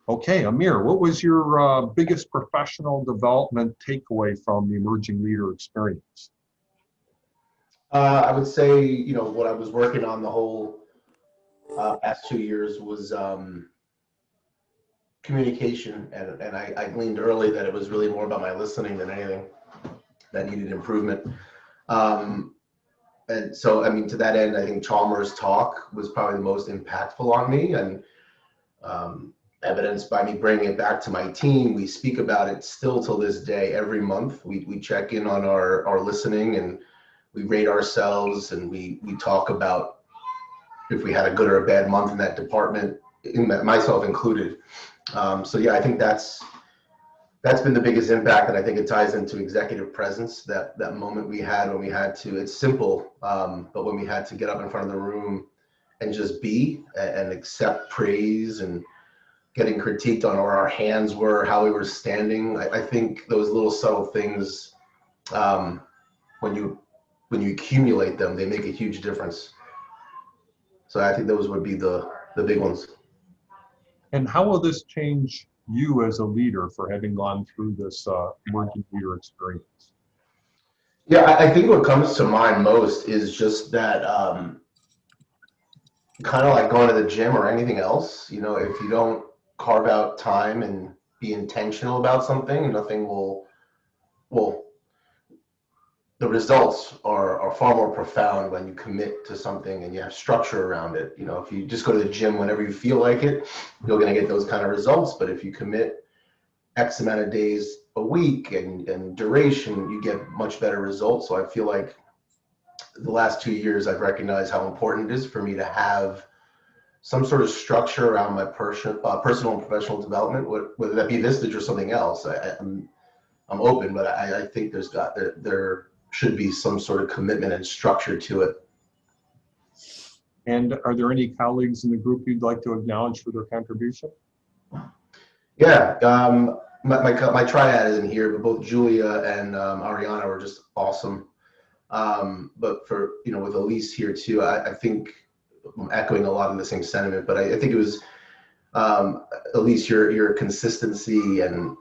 Okay, Amir, what was your biggest professional development takeaway from the emerging leader experience? I would say, what I was working on the whole past 2 years was communication, and I gleaned early that it was really more about my listening than anything that needed improvement. Um, and so, I mean, to that end, I think Chalmers' talk was probably the most impactful on me, and evidenced by me bringing it back to my team. We speak about it still till this day. Every month, we check in on our listening, and we rate ourselves, and we talk about if we had a good or a bad month in that department, myself included. So yeah, I think that's been the biggest impact, and I think it ties into executive presence. That moment we had when we had to. It's simple, but when we had to get up in front of the room and just be and accept praise and getting critiqued on where our hands were, how we were standing. I think those little subtle things, when you accumulate them, they make a huge difference. So I think those would be the big ones. And how will this change you as a leader for having gone through this emerging leader experience? Yeah, I think what comes to mind most is just that kind of like going to the gym or anything else. If you don't carve out time and be intentional about something, nothing will, the results are far more profound when you commit to something and you have structure around it. If you just go to the gym whenever you feel like it, you're going to get those kind of results. But if you commit X amount of days a week and duration, you get much better results. So I feel like the last 2 years, I've recognized how important it is for me to have some sort of structure around my personal and professional development, whether that be Vistage or something else. I'm open, but I think there should be some sort of commitment and structure to it. And are there any colleagues in the group you'd like to acknowledge for their contribution? Yeah, my triad isn't here, but both Julia and Ariana were just awesome. But for, with Elise here too, I think I'm echoing a lot of the same sentiment, but I think it was Elise, your consistency and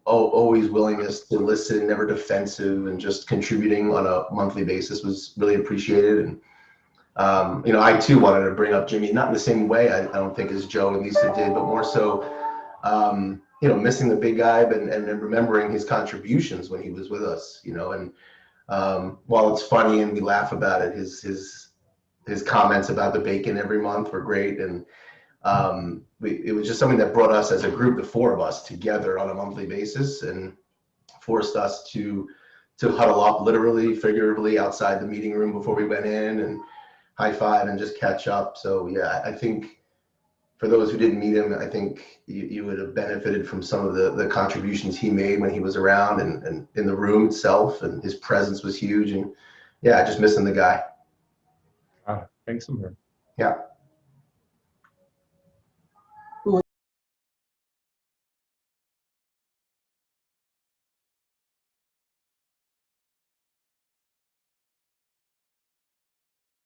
always willingness to listen, never defensive, and just contributing on a monthly basis was really appreciated. And I too wanted to bring up Jimmy, not in the same way I don't think as Joe and Lisa did, but more so missing the big guy and remembering his contributions when he was with us. And while it's funny and we laugh about it, his comments about the bacon every month were great. And it was just something that brought us as a group, the four of us, together on a monthly basis and forced us to huddle up literally, figuratively outside the meeting room before we went in and high five and just catch up. So yeah, I think for those who didn't meet him, I think you would have benefited from some of the contributions he made when he was around and in the room itself, and his presence was huge. And yeah, just missing the guy. Thanks, Amir. Yeah.